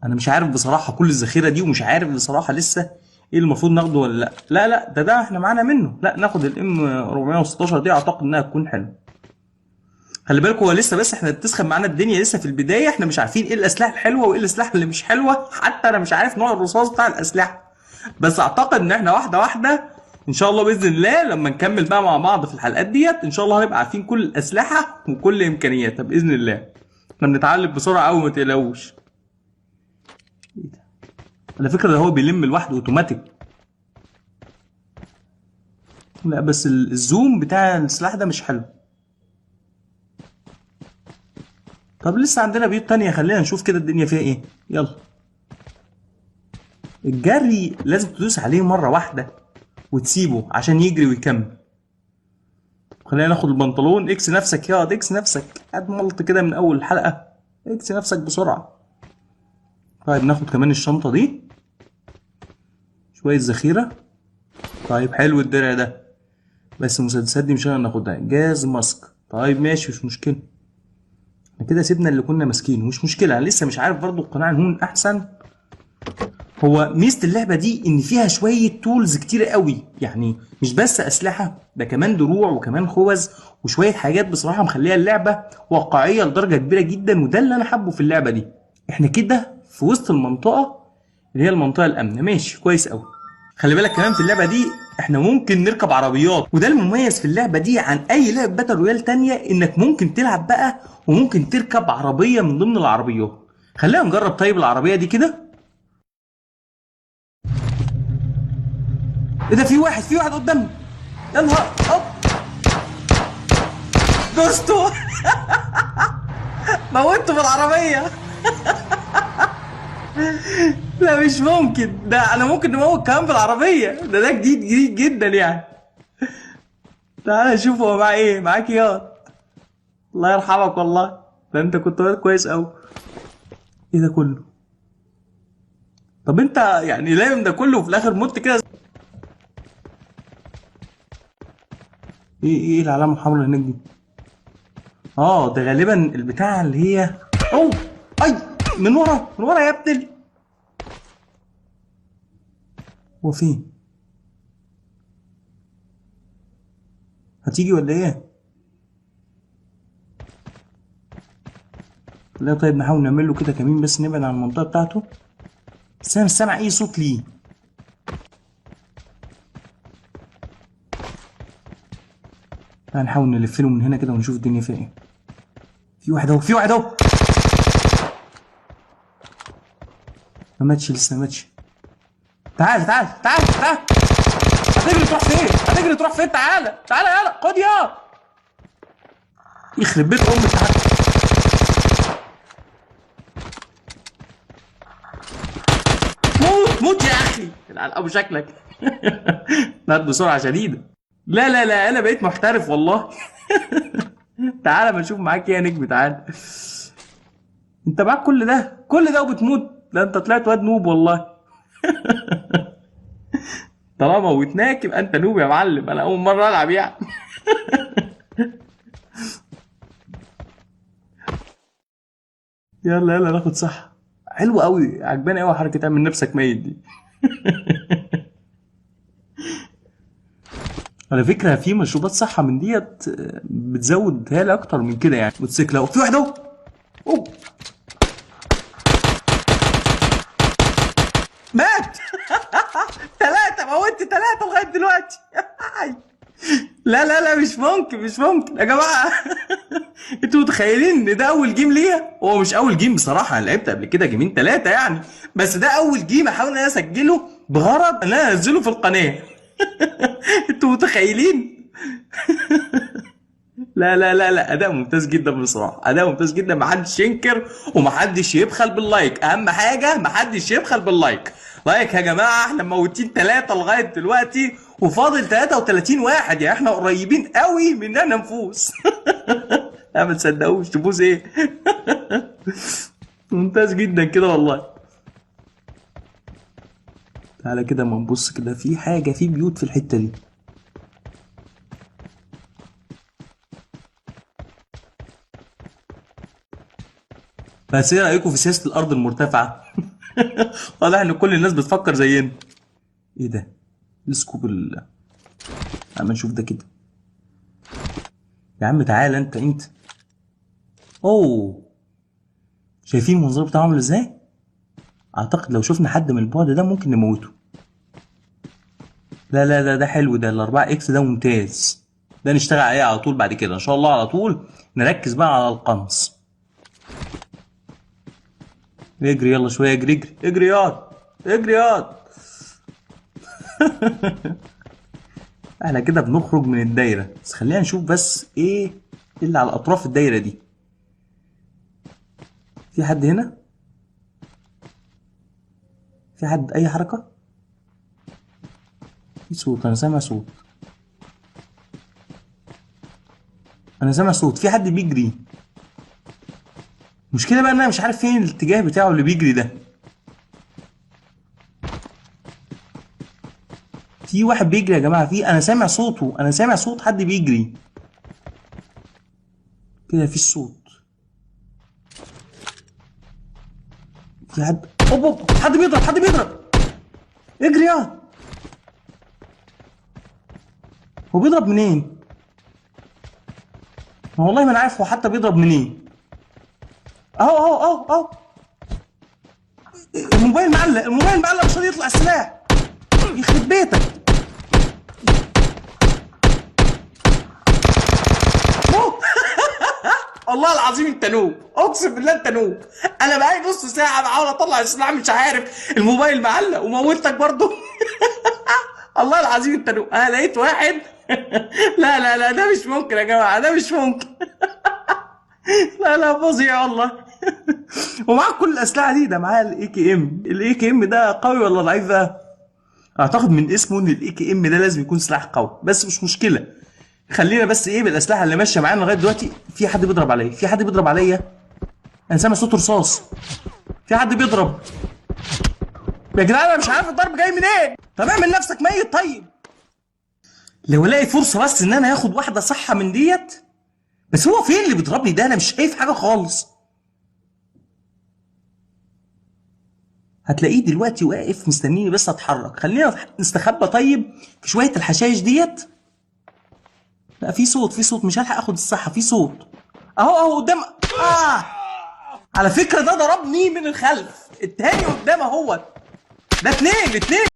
انا مش عارف بصراحه كل الذخيره دي، ومش عارف بصراحه لسه ايه المفروض ناخده ولا لا. لا لا، ده احنا معانا منه. لا، ناخد الام 416 دي، اعتقد انها تكون حلوه. خلي بالك هو لسه، بس احنا بتسخن معانا الدنيا لسه في البدايه، احنا مش عارفين ايه الاسلحه الحلوه وايه الاسلحه اللي مش حلوه، حتى انا مش عارف نوع الرصاص بتاع الاسلحه. بس اعتقد ان احنا واحده واحده ان شاء الله باذن الله لما نكمل بقى مع بعض في الحلقات ديت ان شاء الله هنبقى عارفين كل الاسلحه وكل امكانياتها باذن الله. احنا بنتعلم بسرعه قوي، ما تقلقوش. على فكره ده هو بيلم لوحده اوتوماتيك. لا بس الزوم بتاع السلاح ده مش حلو. طب لسه عندنا بيوت تانية، خلينا نشوف كده الدنيا فيها ايه. يلا. الجري لازم تدوس عليه مرة واحدة وتسيبه عشان يجري ويكمل. خلينا ناخد البنطلون. اكس نفسك يا اكس نفسك، قد ملط كده من اول الحلقة. اكس نفسك بسرعة. طيب ناخد كمان الشنطة دي، شوية ذخيرة. طيب حلو الدرع ده، بس المسدسات دي مش هناخدها. جاز ماسك، طيب ماشي مش مشكلة. احنا كده سيبنا اللي كنا ماسكينه، مش مشكلة. انا لسه مش عارف برضو القناع هون احسن. هو ميزة اللعبة دي ان فيها شوية تولز كتير قوي، يعني مش بس اسلحة، ده كمان دروع وكمان خوذ وشوية حاجات بصراحة مخليها اللعبة واقعية لدرجة كبيرة جدا، وده اللي انا حابه في اللعبة دي. احنا كده في وسط المنطقة اللي هي المنطقة الامنة، ماشي كويس قوي. خلي بالك كمان في اللعبة دي احنا ممكن نركب عربيات، وده المميز في اللعبة دي عن اي لعبة باتل رويال تانية، انك ممكن تلعب بقى وممكن تركب عربية من ضمن العربيات. خلينا نجرب طيب العربية دي كده. ايه ده، في واحد قدامنا. يا نهار اوب. دوستو. موتته بالعربية. لا مش ممكن، ده انا ممكن نموت كمان بالعربية. ده جديد جديد جدا يعني. تعالى نشوف هو معاه ايه. معاك ياض. الله يرحمك والله، ده انت كنت واد كويس اوي. ايه ده كله؟ طب انت يعني لازم ده كله وفي الاخر مت كده؟ ايه العلامة الحمراء هناك دي؟ اه ده غالبا البتاعة اللي هي. اوه. اي. من ورا يا ابني. هو فين؟ هتيجي ولا ايه؟ لا طيب نحاول نعمل له كده كمين بس نبعد عن المنطقة بتاعته. بس انا مش سامع اي صوت ليه. هنحاول نلف له من هنا كده ونشوف الدنيا فيها ايه. في واحد اهو. ما ماتش لسه، ما ماتش. تعال. هتجري تروح فين؟ تعالى يلا خد يا. يخرب بيت امك. تعالى. موت يا اخي. ابو شكلك. مات بسرعة شديدة. لا انا بقيت محترف والله. تعالى ما نشوف معاك ايه يا نجم. تعالى. انت معاك كل ده وبتموت؟ ده انت طلعت واد نوب والله. طالما موتناك يبقى انت نوب يا معلم. انا اول مره العب يعني. يلا ناخد صح. حلو قوي، عجباني قوي حركه اعمل نفسك ميت دي. على فكره في مشروبات صحه من ديت بتزود هالة اكتر من كده يعني. موتوسيكل اهو، في واحد اهو. اوه. مات. ثلاثة، موتت ثلاثة لغاية دلوقتي. لا مش ممكن يا جماعة. انتوا متخيلين ان ده اول جيم ليا؟ هو مش اول جيم بصراحة، انا لعبت قبل كده جيمين ثلاثة يعني، بس ده اول جيم احاول ان انا اسجله بغرض ان انا انزله في القناة. انتوا متخيلين؟ لا اداء ممتاز جدا بصراحة، اداء ممتاز جدا، محدش ينكر ومحدش يبخل باللايك. اهم حاجة محدش يبخل باللايك. لايك يا جماعة. احنا موتين ثلاثة لغاية دلوقتي وفاضل 33 واحد، يعني احنا قريبين قوي من ان احنا نفوز. لا ما تصدقوش تفوز ايه. ممتاز جدا كده والله. تعالى كده ما نبص كده، في حاجة، في بيوت في الحتة دي. بس ايه رأيكم في سياسة الأرض المرتفعة؟ واضح ان كل الناس بتفكر زينا. ايه ده؟ السكوب اما نشوف ده كده. يا عم تعالى انت. اوه، شايفين المنظر بتاعه عامل ازاي؟ اعتقد لو شفنا حد من البعد ده ممكن نموته. لا لا لا، ده حلو، ده الاربعة اكس ده ممتاز. ده نشتغل عليه على طول بعد كده ان شاء الله، على طول نركز بقى على القنص. اجري يلا شويه، اجري ياض. احنا كده بنخرج من الدايره، بس خلينا نشوف بس ايه اللي على اطراف الدايره دي. في حد هنا؟ في حد اي حركه؟ في صوت، انا سامع صوت، في حد بيجري. المشكله بقى ان انا مش عارف فين الاتجاه بتاعه اللي بيجري ده. في واحد بيجري يا جماعه، انا سامع صوته، انا سامع صوت حد بيجري كده. في الصوت في حد. اوب حد بيضرب. اجري يا. هو بيضرب منين؟ والله ما انا عارف هو حتى بيضرب منين. اهو. الموبايل معلق مش راضي يطلع السلاح. يخرب بيتك. أوه. والله العظيم انت نوب، اقسم بالله انت نوب. انا بقالي نص ساعه بحاول اطلع السلاح مش عارف، الموبايل معلق وموتك برضه. الله العظيم انت نوب. انا لقيت واحد. لا ده مش ممكن يا جماعه، ده مش ممكن. لا فظيع والله. ومعاه كل الاسلحه دي، ده معاه الاي كي ام ده قوي ولا ضعيف بقى؟ اعتقد من اسمه ان الاي كي ام ده لازم يكون سلاح قوي، بس مش مشكله. خلينا بس ايه بالاسلحه اللي ماشيه معانا لغايه دلوقتي. في حد بيضرب عليا. انا سامع صوت رصاص. في حد بيضرب. يا جدعان انا مش عارف الضرب جاي منين. طب اعمل نفسك ميت طيب. لو الاقي فرصه بس ان انا اخد واحده صحه من ديت. بس هو فين اللي بيضربني ده؟ انا مش شايف حاجه خالص. هتلاقيه دلوقتي واقف مستنيني بس اتحرك. خلينا نستخبى طيب في شويه الحشائش ديت. لا في صوت مش هلحق اخد الصحه. في صوت اهو قدام. على فكره ده ضربني من الخلف، التاني قدام اهوت. ده اتنين